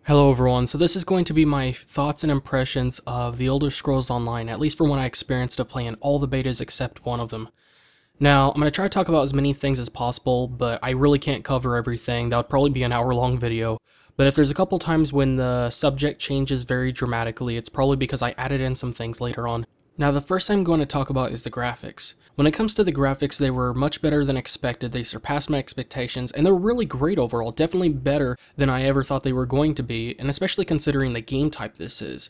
Hello everyone, so this is going to be my thoughts and impressions of The Elder Scrolls Online, at least from when I experienced of playing all the betas except one of them. Now, I'm going to try to talk about as many things as possible, but I really can't cover everything. That would probably be an hour-long video. But if there's a couple times when the subject changes very dramatically, it's probably because I added in some things later on. Now, the first thing I'm going to talk about is the graphics. When it comes to the graphics, they were much better than expected. They surpassed my expectations, and they're really great overall, definitely better than I ever thought they were going to be, and especially considering the game type this is.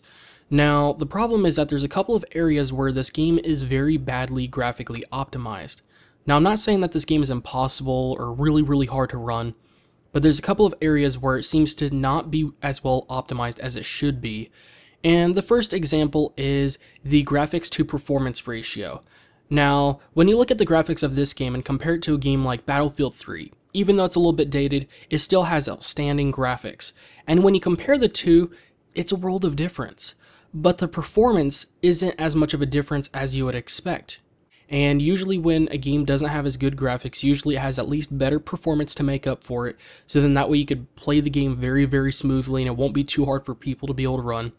Now, the problem is that there's a couple of areas where this game is very badly graphically optimized. Now, I'm not saying that this game is impossible or really hard to run, but there's a couple of areas where it seems to not be as well optimized as it should be. And the first example is the graphics to performance ratio. Now, when you look at the graphics of this game and compare it to a game like Battlefield 3, even though it's a little bit dated, it still has outstanding graphics. And when you compare the two, it's a world of difference. But the performance isn't as much of a difference as you would expect. And usually when a game doesn't have as good graphics, usually it has at least better performance to make up for it, so then that way you could play the game very smoothly and it won't be too hard for people to be able to run.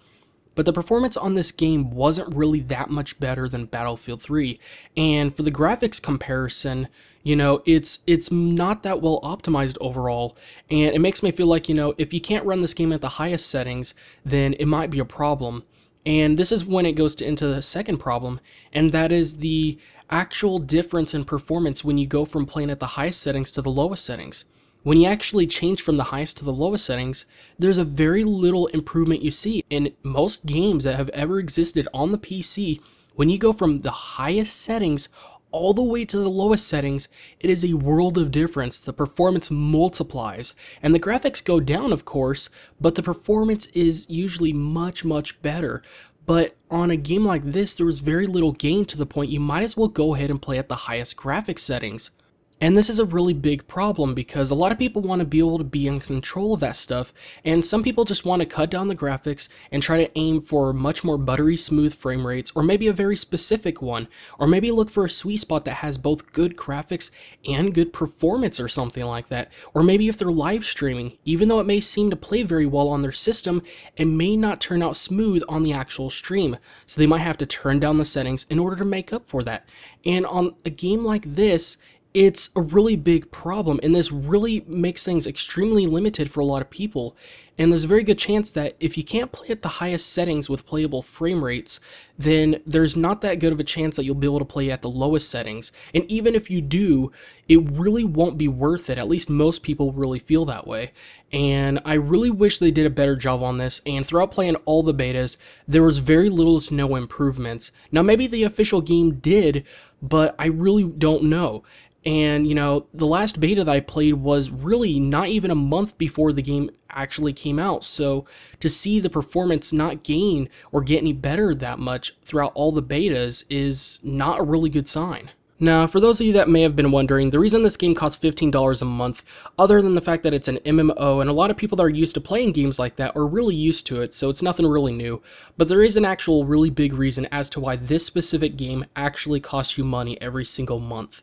But the performance on this game wasn't really that much better than Battlefield 3, and for the graphics comparison, it's not that well optimized overall, and it makes me feel like, if you can't run this game at the highest settings, then it might be a problem. And this is when it goes into the second problem, and that is the actual difference in performance when you go from playing at the highest settings to the lowest settings. When you actually change from the highest to the lowest settings, there's a very little improvement you see. In most games that have ever existed on the PC, when you go from the highest settings all the way to the lowest settings, it is a world of difference. The performance multiplies, and the graphics go down, of course, but the performance is usually much better. But on a game like this, there was very little gain to the point you might as well go ahead and play at the highest graphics settings. And this is a really big problem because a lot of people want to be able to be in control of that stuff, and some people just want to cut down the graphics and try to aim for much more buttery smooth frame rates, or maybe a very specific one, or maybe look for a sweet spot that has both good graphics and good performance or something like that. Or maybe if they're live streaming, even though it may seem to play very well on their system, it may not turn out smooth on the actual stream, so they might have to turn down the settings in order to make up for that. And on a game like this, it's a really big problem, and this really makes things extremely limited for a lot of people. And there's a very good chance that if you can't play at the highest settings with playable frame rates, then there's not that good of a chance that you'll be able to play at the lowest settings. And even if you do, it really won't be worth it. At least most people really feel that way. And I really wish they did a better job on this, and throughout playing all the betas, there was very little to no improvements. Now maybe the official game did, but I really don't know. And, the last beta that I played was really not even a month before the game actually came out, so to see the performance not gain or get any better that much throughout all the betas is not a really good sign. Now, for those of you that may have been wondering, the reason this game costs $15 a month, other than the fact that it's an MMO, and a lot of people that are used to playing games like that are really used to it, so it's nothing really new, but there is an actual really big reason as to why this specific game actually costs you money every single month.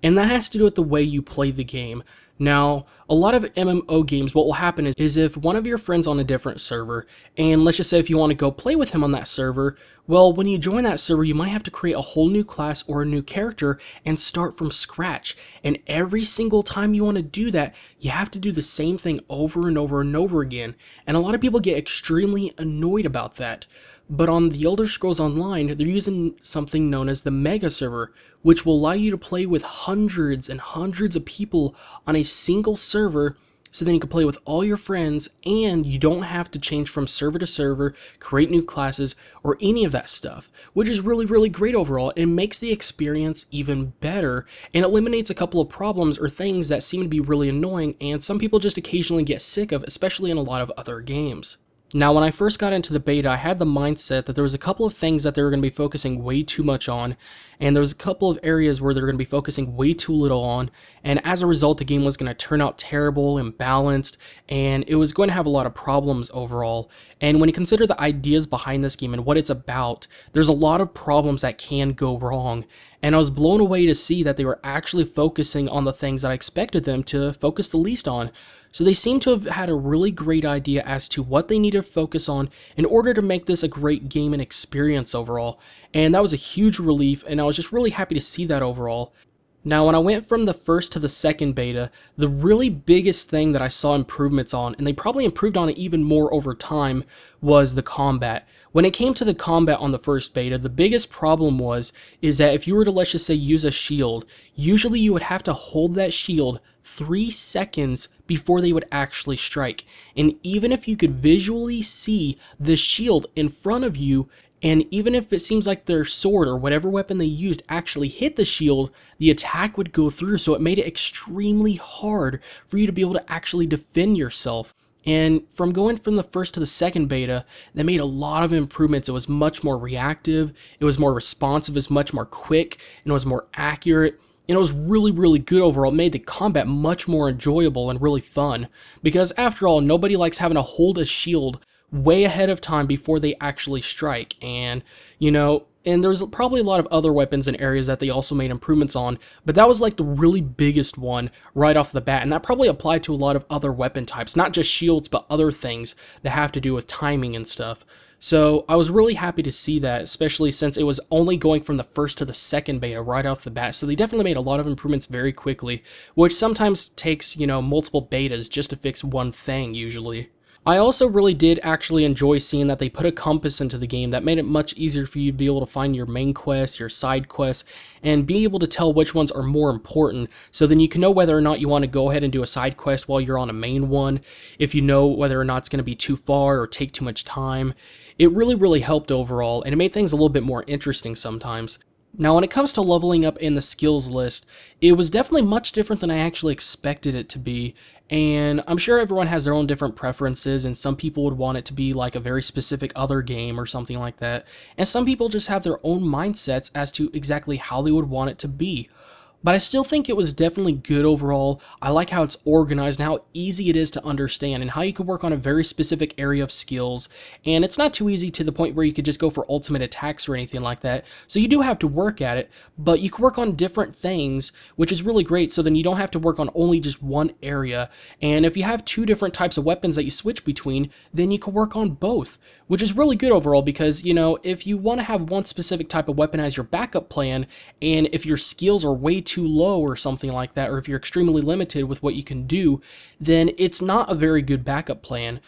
And that has to do with the way you play the game. Now, a lot of MMO games, what will happen is if one of your friends on a different server, and let's just say if you want to go play with him on that server, well, when you join that server, you might have to create a whole new class or a new character and start from scratch. And every single time you want to do that, you have to do the same thing over and over again. And a lot of people get extremely annoyed about that. But on The Elder Scrolls Online, they're using something known as the Mega Server, which will allow you to play with hundreds and hundreds of people on a single server, so then you can play with all your friends, and you don't have to change from server to server, create new classes, or any of that stuff, which is really great overall. It makes the experience even better, and eliminates a couple of problems or things that seem to be really annoying, and some people just occasionally get sick of, especially in a lot of other games. Now, when I first got into the beta, I had the mindset that there was a couple of things that they were going to be focusing way too much on, and there was a couple of areas where they were going to be focusing way too little on, and as a result, the game was going to turn out terrible, imbalanced, and it was going to have a lot of problems overall. And when you consider the ideas behind this game and what it's about, there's a lot of problems that can go wrong, and I was blown away to see that they were actually focusing on the things that I expected them to focus the least on. So they seem to have had a really great idea as to what they need to focus on in order to make this a great game and experience overall. And that was a huge relief, and I was just really happy to see that overall. Now, when I went from the first to the second beta, the really biggest thing that I saw improvements on, and they probably improved on it even more over time, was the combat. When it came to the combat on the first beta, the biggest problem is that if you were to, let's just say, use a shield, usually you would have to hold that shield 3 seconds before they would actually strike. And even if you could visually see the shield in front of you, and even if it seems like their sword or whatever weapon they used actually hit the shield, the attack would go through, so it made it extremely hard for you to be able to actually defend yourself. And from going from the first to the second beta, they made a lot of improvements. It was much more reactive, it was more responsive, it was much more quick, and it was more accurate. And it was really, really good overall. It made the combat much more enjoyable and really fun. Because after all, nobody likes having to hold a shield way ahead of time before they actually strike. And, and there's probably a lot of other weapons and areas that they also made improvements on, but that was like the really biggest one right off the bat, and that probably applied to a lot of other weapon types, not just shields, but other things that have to do with timing and stuff. So I was really happy to see that, especially since it was only going from the first to the second beta right off the bat. So they definitely made a lot of improvements very quickly, which sometimes takes, multiple betas just to fix one thing usually. I also really did actually enjoy seeing that they put a compass into the game that made it much easier for you to be able to find your main quests, your side quests, and be able to tell which ones are more important, so then you can know whether or not you want to go ahead and do a side quest while you're on a main one, if you know whether or not it's going to be too far or take too much time. It really, really helped overall, and it made things a little bit more interesting sometimes. Now, when it comes to leveling up in the skills list, it was definitely much different than I actually expected it to be, and I'm sure everyone has their own different preferences, and some people would want it to be like a very specific other game or something like that, and some people just have their own mindsets as to exactly how they would want it to be. But I still think it was definitely good overall. I like how it's organized and how easy it is to understand and how you could work on a very specific area of skills. And it's not too easy to the point where you could just go for ultimate attacks or anything like that. So you do have to work at it, but you can work on different things, which is really great. So then you don't have to work on only just one area. And if you have 2 different types of weapons that you switch between, then you can work on both, which is really good overall because, if you want to have one specific type of weapon as your backup plan, and if your skills are way too low or something like that, or if you're extremely limited with what you can do, then it's not a very good backup plan.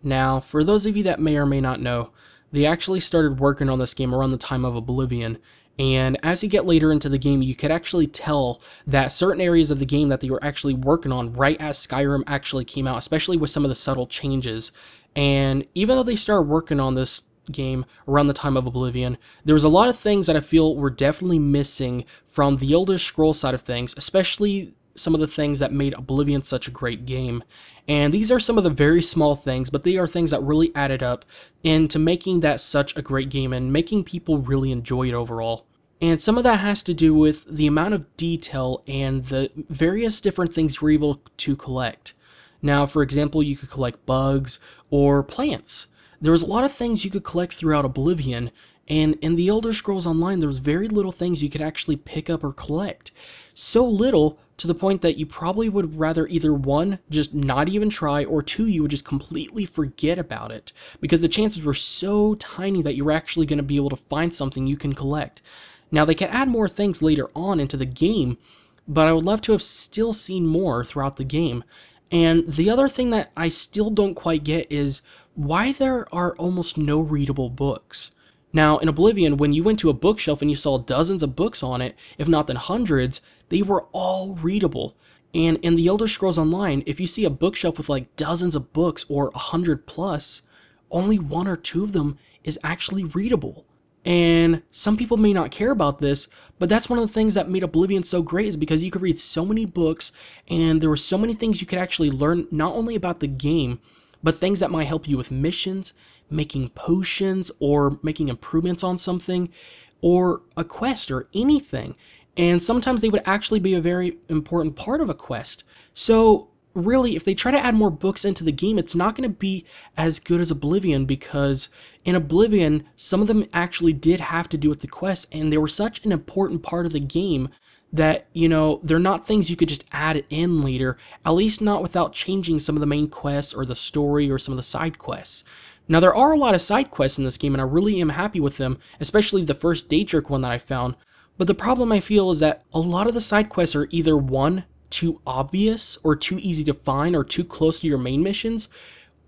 Now, for those of you that may or may not know, they actually started working on this game around the time of Oblivion, and as you get later into the game, you could actually tell that certain areas of the game that they were actually working on right as Skyrim actually came out, especially with some of the subtle changes. And even though they started working on this game around the time of Oblivion, there was a lot of things that I feel were definitely missing from the Elder Scrolls side of things, especially some of the things that made Oblivion such a great game. And these are some of the very small things, but they are things that really added up into making that such a great game and making people really enjoy it overall. And some of that has to do with the amount of detail and the various different things you're able to collect. Now, for example, you could collect bugs or plants. There was a lot of things you could collect throughout Oblivion, and in the Elder Scrolls Online, there was very little things you could actually pick up or collect. So little to the point that you probably would rather either 1, just not even try, or 2, you would just completely forget about it, because the chances were so tiny that you were actually going to be able to find something you can collect. Now, they could add more things later on into the game, but I would love to have still seen more throughout the game. And the other thing that I still don't quite get is why there are almost no readable books. Now, in Oblivion, when you went to a bookshelf and you saw dozens of books on it, if not then hundreds, they were all readable. And in the Elder Scrolls Online, if you see a bookshelf with like dozens of books or 100 plus, only 1 or 2 of them is actually readable. And some people may not care about this, but that's one of the things that made Oblivion so great, is because you could read so many books and there were so many things you could actually learn, not only about the game, but things that might help you with missions, making potions, or making improvements on something, or a quest, or anything. And sometimes they would actually be a very important part of a quest. So really, if they try to add more books into the game, it's not going to be as good as Oblivion, because in Oblivion, some of them actually did have to do with the quest, and they were such an important part of the game that, they're not things you could just add in later, at least not without changing some of the main quests or the story or some of the side quests. Now, there are a lot of side quests in this game, and I really am happy with them, especially the first day jerk one that I found. But the problem I feel is that a lot of the side quests are either one, too obvious, or too easy to find, or too close to your main missions,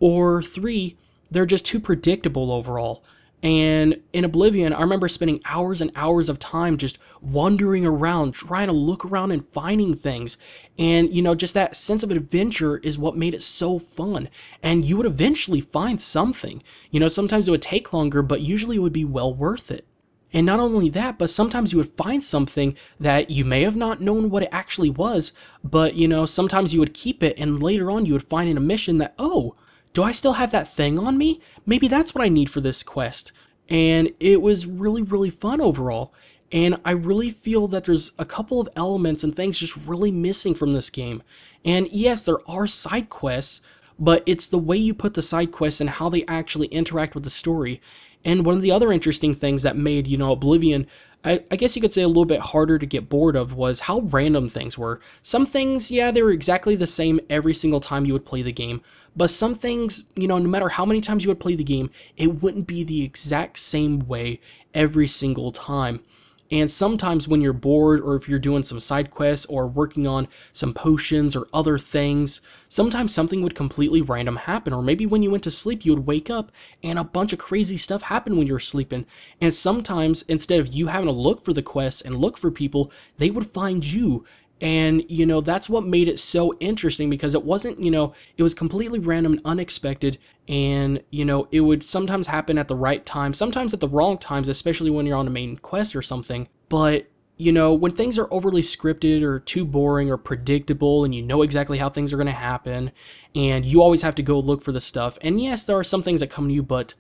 or three, they're just too predictable overall. And in Oblivion, I remember spending hours and hours of time just wandering around, trying to look around and finding things. And, just that sense of adventure is what made it so fun. And you would eventually find something. Sometimes it would take longer, but usually it would be well worth it. And not only that, but sometimes you would find something that you may have not known what it actually was, but, sometimes you would keep it, and later on you would find in a mission that, oh, do I still have that thing on me? Maybe that's what I need for this quest. And it was really, really fun overall. And I really feel that there's a couple of elements and things just really missing from this game. And yes, there are side quests, but it's the way you put the side quests and how they actually interact with the story. And one of the other interesting things that made, Oblivion, I guess you could say a little bit harder to get bored of, was how random things were. Some things, yeah, they were exactly the same every single time you would play the game, but some things, no matter how many times you would play the game, it wouldn't be the exact same way every single time. And sometimes when you're bored, or if you're doing some side quests or working on some potions or other things, sometimes something would completely random happen. Or maybe when you went to sleep, you would wake up and a bunch of crazy stuff happened when you were sleeping. And sometimes instead of you having to look for the quests and look for people, they would find you. And, that's what made it so interesting, because it wasn't, it was completely random and unexpected. And, it would sometimes happen at the right time, sometimes at the wrong times, especially when you're on a main quest or something. But, when things are overly scripted or too boring or predictable, and you know exactly how things are going to happen, and you always have to go look for the stuff. And yes, there are some things that come to you, but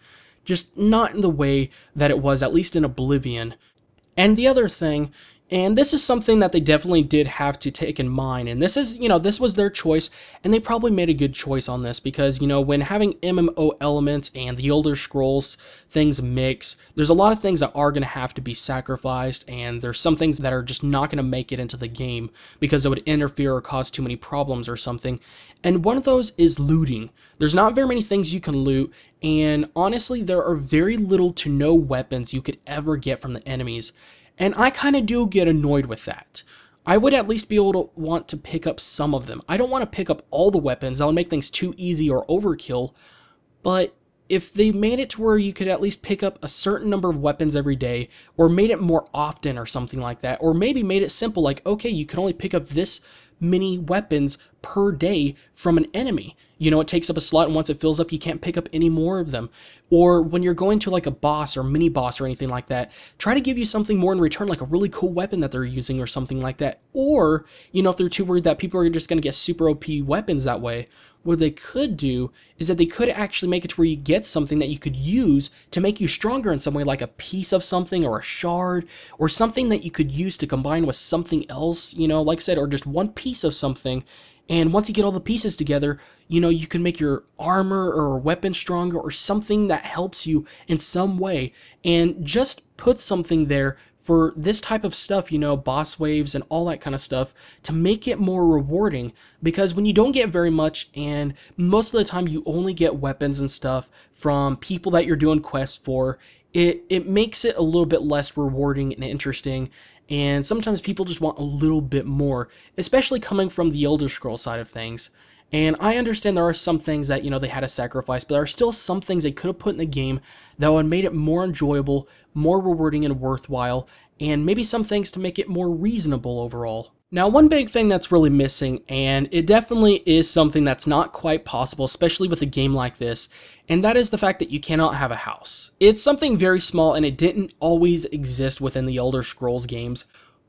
just not in the way that it was, at least in Oblivion. And the other thing, and this is something that they definitely did have to take in mind, and this is, this was their choice, and they probably made a good choice on this, because, when having MMO elements and the Elder Scrolls things mix, there's a lot of things that are going to have to be sacrificed, and there's some things that are just not going to make it into the game, because it would interfere or cause too many problems or something, and one of those is looting. There's not very many things you can loot, and honestly, there are very little to no weapons you could ever get from the enemies. And I kind of do get annoyed with that. I would at least be able to want to pick up some of them. I don't want to pick up all the weapons. That would make things too easy or overkill. But if they made it to where you could at least pick up a certain number of weapons every day, or made it more often or something like that, or maybe made it simple, like, okay, you can only pick up this many weapons per day from an enemy. It takes up a slot, and once it fills up, you can't pick up any more of them. Or when you're going to like a boss or mini boss or anything like that, try to give you something more in return, like a really cool weapon that they're using or something like that. Or, if they're too worried that people are just going to get super OP weapons that way, what they could do is that they could actually make it to where you get something that you could use to make you stronger in some way, like a piece of something or a shard or something that you could use to combine with something else, like I said, or just one piece of something. And once you get all the pieces together, you can make your armor or weapon stronger, or something that helps you in some way. And just put something there for this type of stuff, boss waves and all that kind of stuff, to make it more rewarding. Because when you don't get very much, and most of the time you only get weapons and stuff from people that you're doing quests for, it makes it a little bit less rewarding and interesting. And sometimes people just want a little bit more, especially coming from the Elder Scrolls side of things. And I understand there are some things that, they had to sacrifice, but there are still some things they could have put in the game that would have made it more enjoyable, more rewarding and worthwhile, and maybe some things to make it more reasonable overall. Now, one big thing that's really missing, and it definitely is something that's not quite possible, especially with a game like this, and that is the fact that you cannot have a house. It's something very small, and it didn't always exist within the Elder Scrolls games,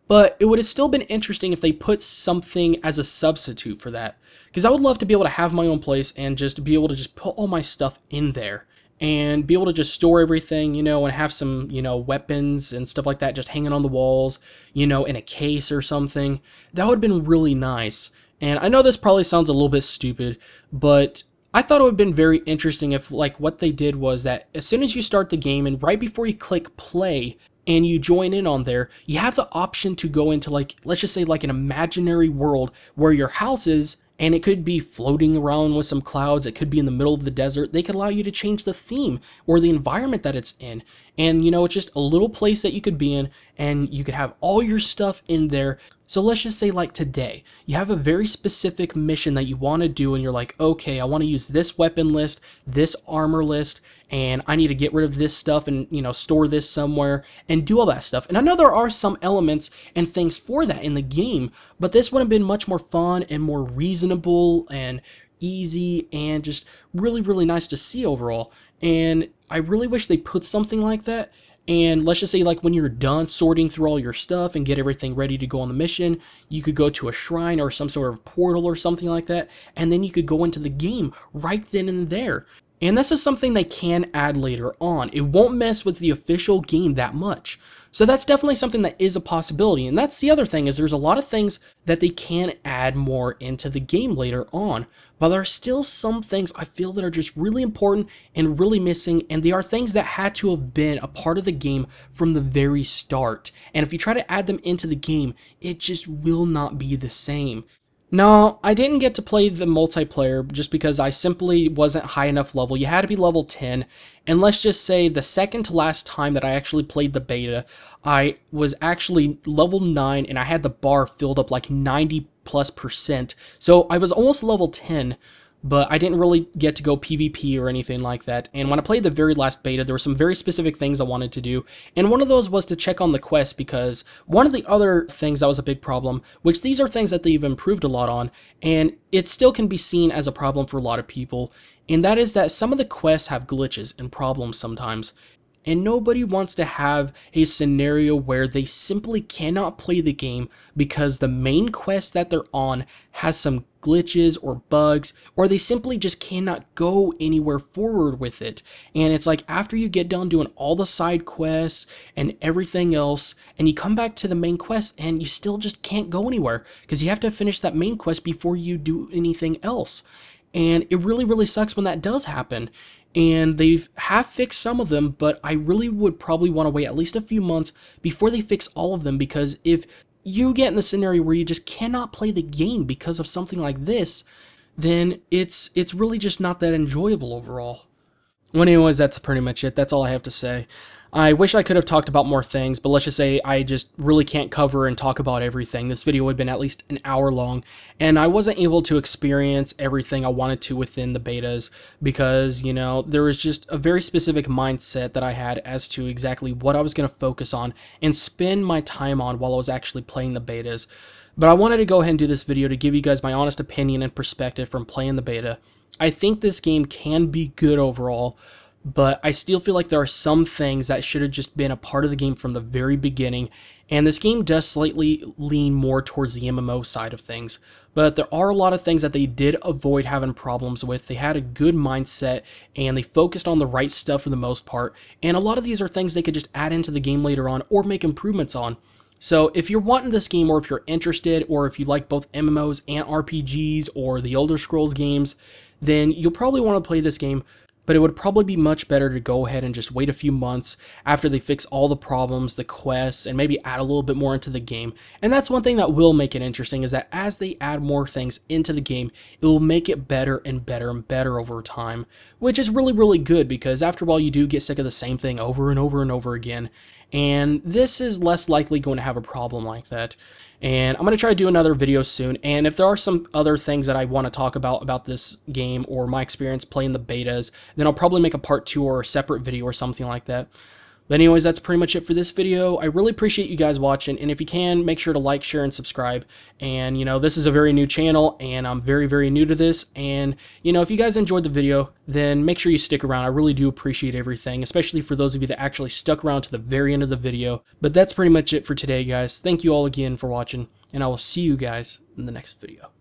but it would have still been interesting if they put something as a substitute for that, because I would love to be able to have my own place and just be able to just put all my stuff in there, and be able to just store everything, and have some, weapons and stuff like that just hanging on the walls, in a case or something. That would have been really nice. And I know this probably sounds a little bit stupid, but I thought it would have been very interesting if, like, what they did was that as soon as you start the game and right before you click play, and you join in on there, you have the option to go into, like, let's just say like an imaginary world where your house is, and it could be floating around with some clouds. It could be in the middle of the desert. They could allow you to change the theme or the environment that it's in. And, you know, it's just a little place that you could be in, and you could have all your stuff in there. So let's just say, like, today, you have a very specific mission that you want to do, and you're like, okay, I want to use this weapon list, this armor list, and I need to get rid of this stuff and, you know, store this somewhere and do all that stuff. And I know there are some elements and things for that in the game, but this would have been much more fun and more reasonable and easy and just really, really nice to see overall. And I really wish they put something like that. And let's just say, like, when you're done sorting through all your stuff and get everything ready to go on the mission, you could go to a shrine or some sort of portal or something like that, and then you could go into the game right then and there. And this is something they can add later on. It won't mess with the official game that much. So that's definitely something that is a possibility. And that's the other thing, is there's a lot of things that they can add more into the game later on. But there are still some things I feel that are just really important and really missing, and they are things that had to have been a part of the game from the very start. And if you try to add them into the game, it just will not be the same. No, I didn't get to play the multiplayer just because I simply wasn't high enough level. You had to be level 10, and let's just say the second to last time that I actually played the beta, I was actually level 9, and I had the bar filled up like 90+%. So I was almost level 10, but I didn't really get to go PvP or anything like that. And when I played the very last beta, there were some very specific things I wanted to do, and one of those was to check on the quest, because one of the other things that was a big problem, which these are things that they've improved a lot on, and it still can be seen as a problem for a lot of people, and that is that some of the quests have glitches and problems sometimes. And nobody wants to have a scenario where they simply cannot play the game because the main quest that they're on has some glitches or bugs, or they simply just cannot go anywhere forward with it. And it's like, after you get done doing all the side quests and everything else, and you come back to the main quest and you still just can't go anywhere because you have to finish that main quest before you do anything else. And it really, really sucks when that does happen. And they have fixed some of them, but I really would probably want to wait at least a few months before they fix all of them, because if you get in the scenario where you just cannot play the game because of something like this, then it's really just not that enjoyable overall. Well, anyways, that's pretty much it. That's all I have to say. I wish I could have talked about more things, but let's just say I just really can't cover and talk about everything. This video would have been at least an hour long, and I wasn't able to experience everything I wanted to within the betas because, you know, there was just a very specific mindset that I had as to exactly what I was going to focus on and spend my time on while I was actually playing the betas. But I wanted to go ahead and do this video to give you guys my honest opinion and perspective from playing the beta. I think this game can be good overall, but I still feel like there are some things that should have just been a part of the game from the very beginning, and this game does slightly lean more towards the MMO side of things, but there are a lot of things that they did avoid having problems with. They had a good mindset, and they focused on the right stuff for the most part, and a lot of these are things they could just add into the game later on or make improvements on. So if you're wanting this game, or if you're interested, or if you like both MMOs and RPGs or the Elder Scrolls games, then you'll probably want to play this game, but it would probably be much better to go ahead and just wait a few months after they fix all the problems, the quests, and maybe add a little bit more into the game. And that's one thing that will make it interesting, is that as they add more things into the game, it will make it better and better and better over time, which is really, really good, because after a while you do get sick of the same thing over and over and over again, and this is less likely going to have a problem like that. And I'm going to try to do another video soon, and if there are some other things that I want to talk about this game or my experience playing the betas, then I'll probably make a part 2 or a separate video or something like that. But anyways, that's pretty much it for this video. I really appreciate you guys watching, and if you can, make sure to like, share, and subscribe. And, you know, this is a very new channel, and I'm very, very new to this, and, you know, if you guys enjoyed the video, then make sure you stick around. I really do appreciate everything, especially for those of you that actually stuck around to the very end of the video. But that's pretty much it for today, guys. Thank you all again for watching, and I will see you guys in the next video.